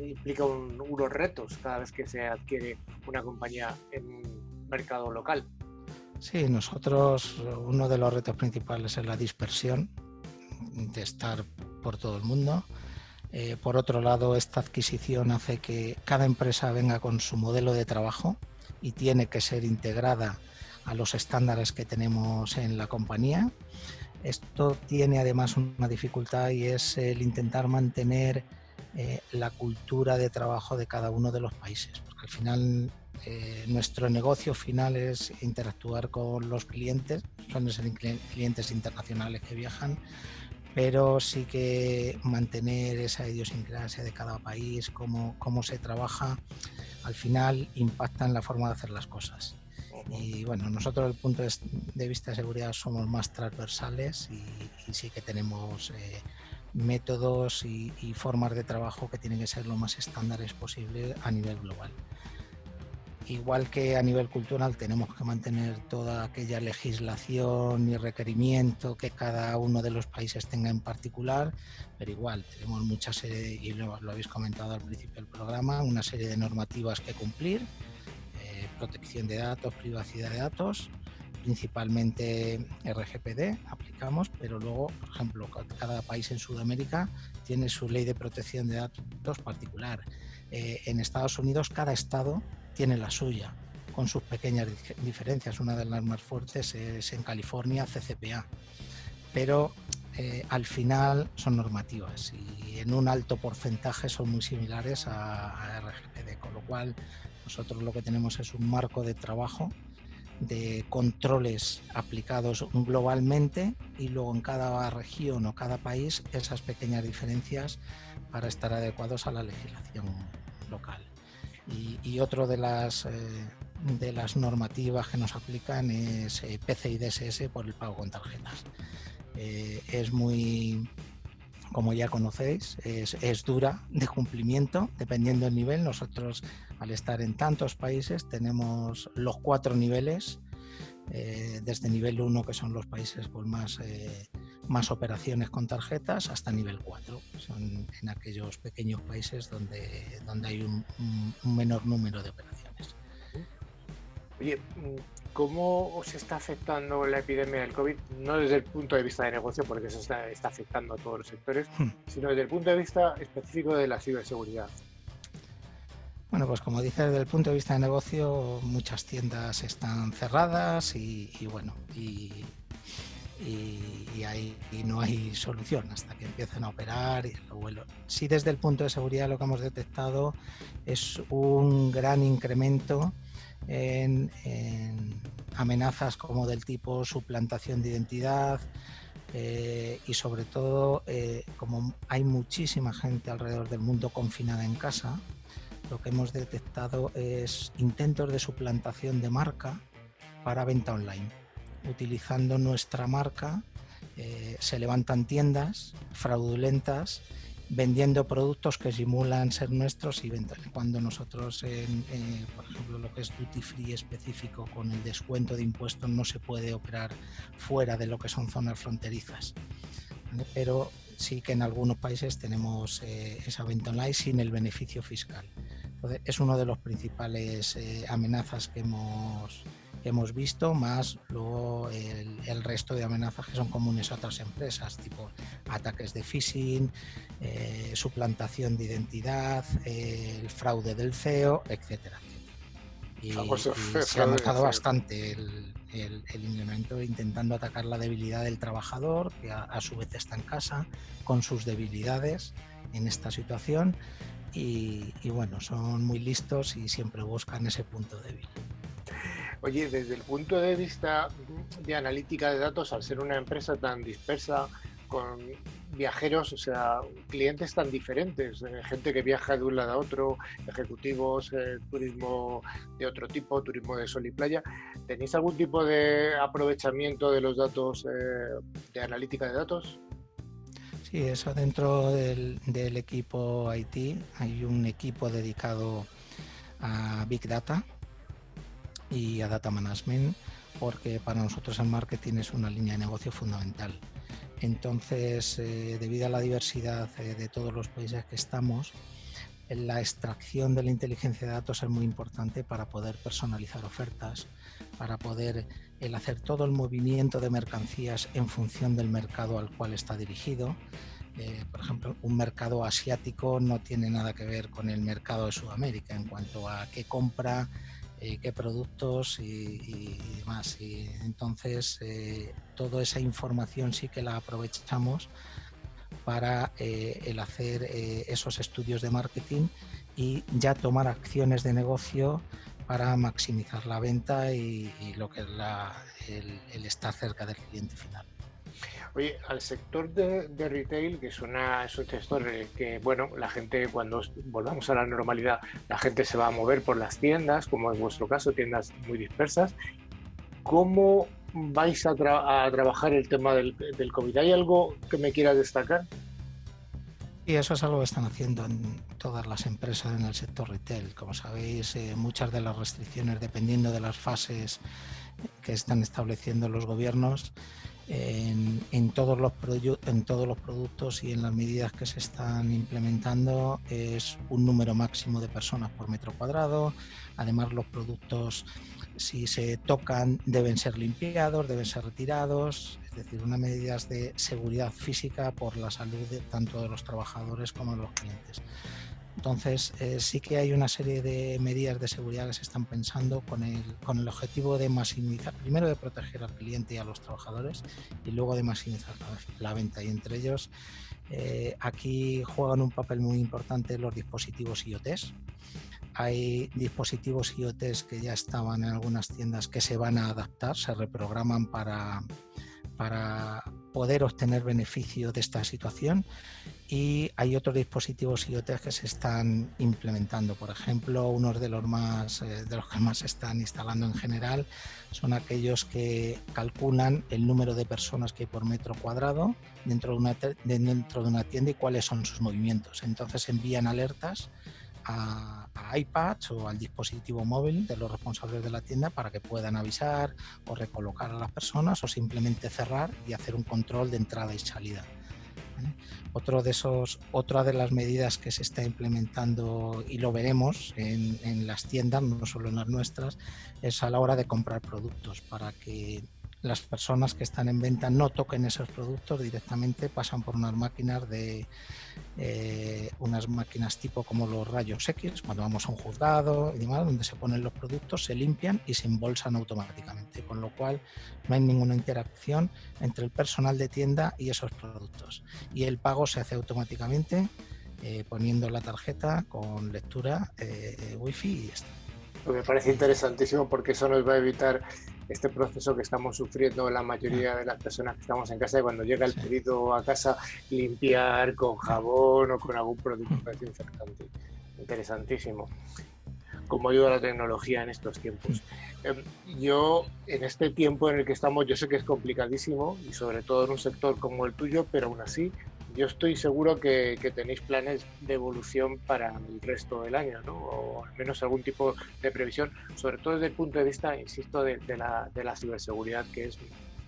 implica unos retos cada vez que se adquiere una compañía en un mercado local. Sí, nosotros uno de los retos principales es la dispersión, de estar por todo el mundo. Por otro lado, esta adquisición hace que cada empresa venga con su modelo de trabajo y tiene que ser integrada a los estándares que tenemos en la compañía. Esto tiene además una dificultad y es el intentar mantener la cultura de trabajo de cada uno de los países, porque al final nuestro negocio final es interactuar con los clientes, son ser clientes internacionales que viajan, pero sí que mantener esa idiosincrasia de cada país, cómo se trabaja, al final impacta en la forma de hacer las cosas. Y bueno, nosotros desde el punto de vista de seguridad somos más transversales y sí que tenemos métodos y formas de trabajo que tienen que ser lo más estándares posible a nivel global. Igual que a nivel cultural tenemos que mantener toda aquella legislación y requerimiento que cada uno de los países tenga en particular, pero igual tenemos mucha serie, y lo habéis comentado al principio del programa, una serie de normativas que cumplir, protección de datos, privacidad de datos, principalmente RGPD, aplicamos, pero luego, por ejemplo, cada país en Sudamérica tiene su ley de protección de datos particular. En Estados Unidos cada estado tiene la suya, con sus pequeñas diferencias. Una de las más fuertes es en California, CCPA, pero al final son normativas y en un alto porcentaje son muy similares a RGPD, con lo cual nosotros lo que tenemos es un marco de trabajo de controles aplicados globalmente y luego en cada región o cada país esas pequeñas diferencias para estar adecuados a la legislación local. Y otro de las normativas que nos aplican es PCI DSS por el pago con tarjetas. Es muy, como ya conocéis, es dura de cumplimiento dependiendo del nivel. Nosotros, al estar en tantos países, tenemos los 4 niveles, desde nivel 1, que son los países con más operaciones con tarjetas, hasta nivel 4. Son en aquellos pequeños países donde hay un menor número de operaciones. Oye, ¿cómo os está afectando la epidemia del COVID? No desde el punto de vista de negocio, porque eso está afectando a todos los sectores, sino desde el punto de vista específico de la ciberseguridad. Bueno, pues como dices, desde el punto de vista de negocio, muchas tiendas están cerradas y ahí no hay solución hasta que empiecen a operar. Sí, desde el punto de seguridad lo que hemos detectado es un gran incremento en amenazas como del tipo suplantación de identidad y sobre todo como hay muchísima gente alrededor del mundo confinada en casa, lo que hemos detectado es intentos de suplantación de marca para venta online. Utilizando nuestra marca se levantan tiendas fraudulentas vendiendo productos que simulan ser nuestros y ventas. Cuando nosotros, por ejemplo, lo que es duty free específico con el descuento de impuestos no se puede operar fuera de lo que son zonas fronterizas, ¿vale? Pero sí que en algunos países tenemos esa venta online sin el beneficio fiscal. Entonces, es uno de los principales amenazas que hemos visto, más luego el resto de amenazas que son comunes a otras empresas, tipo ataques de phishing, suplantación de identidad, el fraude del CEO, etcétera. Y se ha notado bastante el incremento intentando atacar la debilidad del trabajador, que a su vez está en casa con sus debilidades en esta situación y bueno, son muy listos y siempre buscan ese punto débil. Oye, desde el punto de vista de analítica de datos, al ser una empresa tan dispersa, con viajeros, o sea, clientes tan diferentes, gente que viaja de un lado a otro, ejecutivos, turismo de otro tipo, turismo de sol y playa, ¿tenéis algún tipo de aprovechamiento de los datos, de analítica de datos? Sí, eso dentro del equipo IT hay un equipo dedicado a Big Data y a Data Management, porque para nosotros el marketing es una línea de negocio fundamental. Entonces, debido a la diversidad de todos los países que estamos, la extracción de la inteligencia de datos es muy importante para poder personalizar ofertas, para poder hacer todo el movimiento de mercancías en función del mercado al cual está dirigido. Por ejemplo, un mercado asiático no tiene nada que ver con el mercado de Sudamérica en cuanto a qué compra, qué productos y demás. Y entonces, toda esa información sí que la aprovechamos para el hacer esos estudios de marketing y ya tomar acciones de negocio para maximizar la venta y lo que es el estar cerca del cliente final. Oye, al sector de retail, que es un sector que, bueno, la gente, cuando volvamos a la normalidad, la gente se va a mover por las tiendas, como es vuestro caso, tiendas muy dispersas. ¿Cómo vais a trabajar el tema del COVID? ¿Hay algo que me quieras destacar? Y eso es algo que están haciendo en todas las empresas en el sector retail. Como sabéis, muchas de las restricciones, dependiendo de las fases que están estableciendo los gobiernos, en todos los productos y en las medidas que se están implementando es un número máximo de personas por metro cuadrado. Además, los productos, si se tocan, deben ser limpiados, deben ser retirados, es decir, unas medidas de seguridad física por la salud tanto de los trabajadores como de los clientes. Entonces, sí que hay una serie de medidas de seguridad que se están pensando con el objetivo de maximizar, primero de proteger al cliente y a los trabajadores y luego de maximizar la venta. Y entre ellos, aquí juegan un papel muy importante los dispositivos IoT. Hay dispositivos IoT que ya estaban en algunas tiendas que se van a adaptar, se reprograman para poder obtener beneficio de esta situación, y hay otros dispositivos IoT que se están implementando. Por ejemplo, uno de los que más se están instalando en general son aquellos que calculan el número de personas que hay por metro cuadrado dentro de una tienda y cuáles son sus movimientos. Entonces envían alertas a iPads o al dispositivo móvil de los responsables de la tienda para que puedan avisar o recolocar a las personas o simplemente cerrar y hacer un control de entrada y salida. ¿Vale? Otra de las medidas que se está implementando, y lo veremos en las tiendas, no solo en las nuestras, es a la hora de comprar productos, para que las personas que están en venta no toquen esos productos directamente, pasan por unas máquinas tipo como los rayos X, cuando vamos a un juzgado y demás, donde se ponen los productos, se limpian y se embolsan automáticamente, con lo cual no hay ninguna interacción entre el personal de tienda y esos productos. Y el pago se hace automáticamente poniendo la tarjeta con lectura Wi-Fi y esto. Me parece interesantísimo porque eso nos va a evitar este proceso que estamos sufriendo la mayoría de las personas que estamos en casa, y cuando llega el pedido a casa, limpiar con jabón o con algún producto desinfectante. Interesantísimo. Cómo ayuda la tecnología en estos tiempos. Yo, en este tiempo en el que estamos, yo sé que es complicadísimo, y sobre todo en un sector como el tuyo, pero aún así, yo estoy seguro que tenéis planes de evolución para el resto del año, ¿no? O al menos algún tipo de previsión, sobre todo desde el punto de vista, insisto, de la ciberseguridad, que es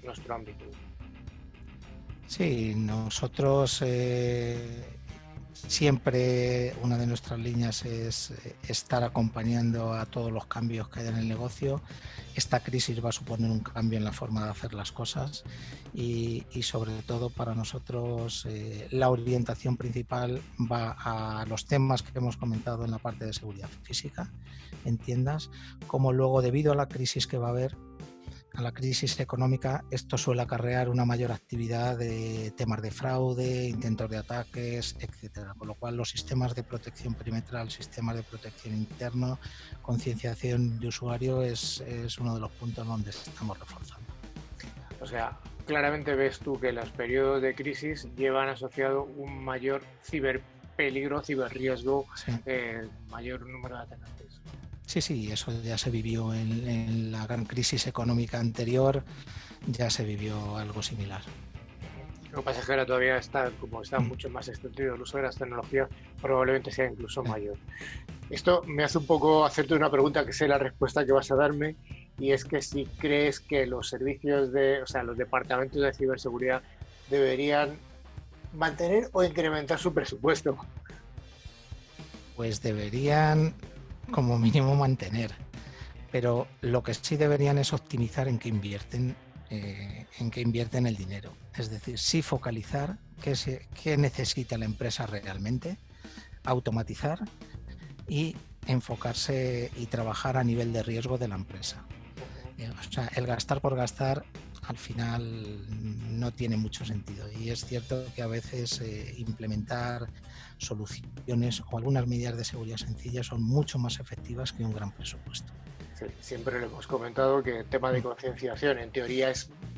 nuestro ámbito. Sí, nosotros siempre una de nuestras líneas es estar acompañando a todos los cambios que hay en el negocio. Esta crisis va a suponer un cambio en la forma de hacer las cosas y sobre todo para nosotros la orientación principal va a los temas que hemos comentado en la parte de seguridad física en tiendas, como luego, debido a la crisis que va a haber, a la crisis económica, esto suele acarrear una mayor actividad de temas de fraude, intentos de ataques, etcétera. Con lo cual, los sistemas de protección perimetral, sistemas de protección interno, concienciación de usuario es uno de los puntos donde estamos reforzando. O sea, claramente ves tú que los periodos de crisis llevan asociado un mayor ciberpeligro, ciberriesgo, sí. Mayor número de atacantes. Sí, eso ya se vivió en la gran crisis económica anterior, ya se vivió algo similar. Lo que pasa es que ahora todavía está mucho más extendido el uso de las tecnologías, probablemente sea incluso mayor. Esto me hace un poco hacerte una pregunta que sé la respuesta que vas a darme, y es que si crees que los servicios los departamentos de ciberseguridad deberían mantener o incrementar su presupuesto. Pues deberían, como mínimo, mantener, pero lo que sí deberían es optimizar en qué invierten el dinero, es decir, sí focalizar qué necesita la empresa realmente, automatizar y enfocarse y trabajar a nivel de riesgo de la empresa. O sea, el gastar por gastar al final no tiene mucho sentido, y es cierto que a veces implementar soluciones o algunas medidas de seguridad sencillas son mucho más efectivas que un gran presupuesto. Sí, siempre le hemos comentado que el tema de concienciación en teoría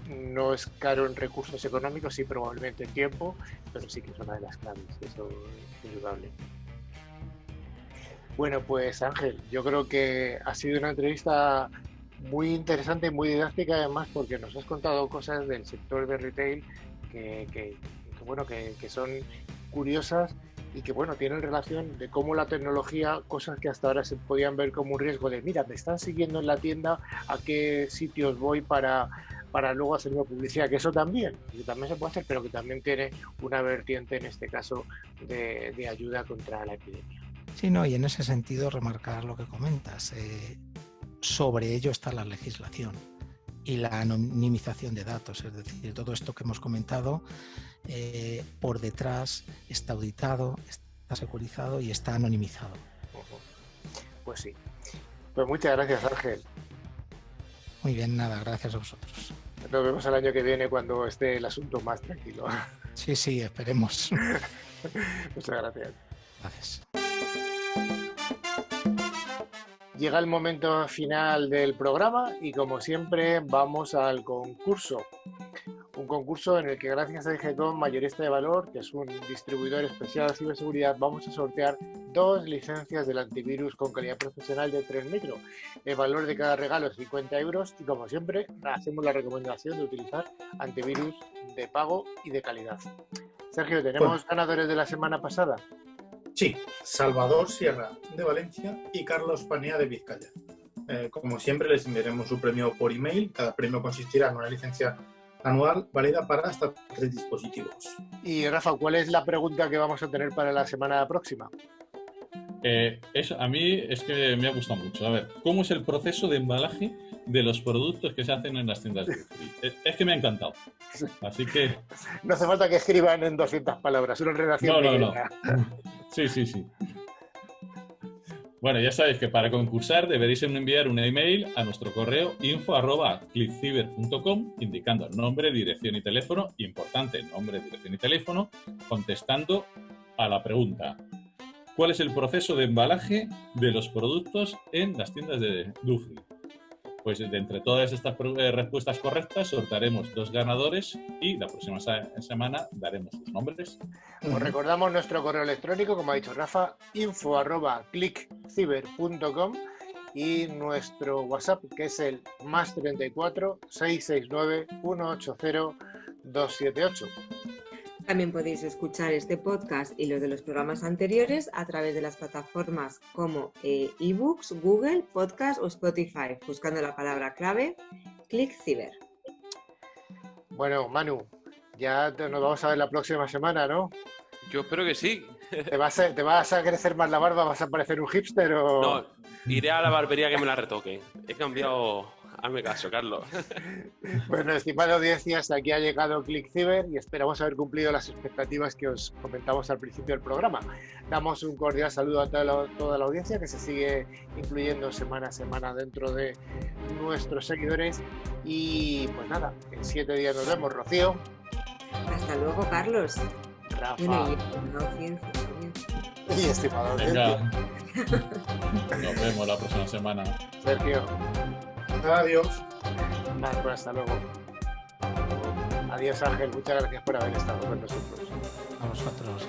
no es caro en recursos económicos, sí, probablemente en tiempo, pero sí que es una de las claves, eso es indudable. Bueno, pues Ángel, yo creo que ha sido una entrevista muy interesante, muy didáctica, además, porque nos has contado cosas del sector de retail que son curiosas y que tienen relación de cómo la tecnología, cosas que hasta ahora se podían ver como un riesgo de, mira, me están siguiendo en la tienda, a qué sitios voy para para luego hacer una publicidad, que también se puede hacer, pero que también tiene una vertiente, en este caso, de ayuda contra la epidemia. Sí, no, y en ese sentido remarcar lo que comentas. Sobre ello está la legislación y la anonimización de datos, es decir, todo esto que hemos comentado por detrás está auditado, está securizado y está anonimizado. Pues sí. Pues muchas gracias, Ángel. Muy bien, nada, gracias a vosotros. Nos vemos el año que viene cuando esté el asunto más tranquilo. Sí, esperemos. Muchas gracias. Gracias. Llega el momento final del programa y, como siempre, vamos al concurso. Un concurso en el que, gracias a DGCOM Mayorista de Valor, que es un distribuidor especial de ciberseguridad, vamos a sortear 2 licencias del antivirus con calidad profesional de 3 micro. El valor de cada regalo es 50 euros y, como siempre, hacemos la recomendación de utilizar antivirus de pago y de calidad. Sergio, ¿tenemos ganadores de la semana pasada? Sí, Salvador Sierra de Valencia y Carlos Panea de Vizcaya. Como siempre, les enviaremos su premio por email. Cada premio consistirá en una licencia anual válida para hasta 3 dispositivos. Y Rafa, ¿cuál es la pregunta que vamos a tener para la semana próxima? A mí es que me ha gustado mucho. A ver, ¿cómo es el proceso de embalaje de los productos que se hacen en las tiendas de Dufry? Es que me ha encantado. Así que... No hace falta que escriban en 200 palabras, una redacción. No. Sí. Bueno, ya sabéis que para concursar deberéis enviar un email a nuestro correo info@clickciber.com indicando nombre, dirección y teléfono, importante, nombre, dirección y teléfono, contestando a la pregunta: ¿cuál es el proceso de embalaje de los productos en las tiendas de Dufry? Pues de entre todas estas respuestas correctas sortearemos 2 ganadores y la próxima semana daremos sus nombres. Os recordamos nuestro correo electrónico, como ha dicho Rafa, info@clickciber.com, y nuestro WhatsApp, que es el +34 669 180 278. También podéis escuchar este podcast y los de los programas anteriores a través de las plataformas como eBooks, Google, Podcast o Spotify, buscando la palabra clave ClickCiber. Bueno, Manu, ya nos vamos a ver la próxima semana, ¿no? Yo espero que sí. ¿Te vas a crecer más la barba? ¿Vas a parecer un hipster o...? No, iré a la barbería que me la retoque. He cambiado... Hazme caso, Carlos. Bueno, estimada audiencia, hasta aquí ha llegado ClickCiber y esperamos haber cumplido las expectativas que os comentamos al principio del programa. Damos un cordial saludo a toda la audiencia que se sigue incluyendo semana a semana dentro de nuestros seguidores y pues nada, en 7 días nos vemos, Rocío. Hasta luego, Carlos. Rafa. Y estimada audiencia. Nos vemos la próxima semana. Sergio. Adiós. Marco, hasta luego. Adiós, Ángel. Muchas gracias por haber estado con nosotros. A vosotros.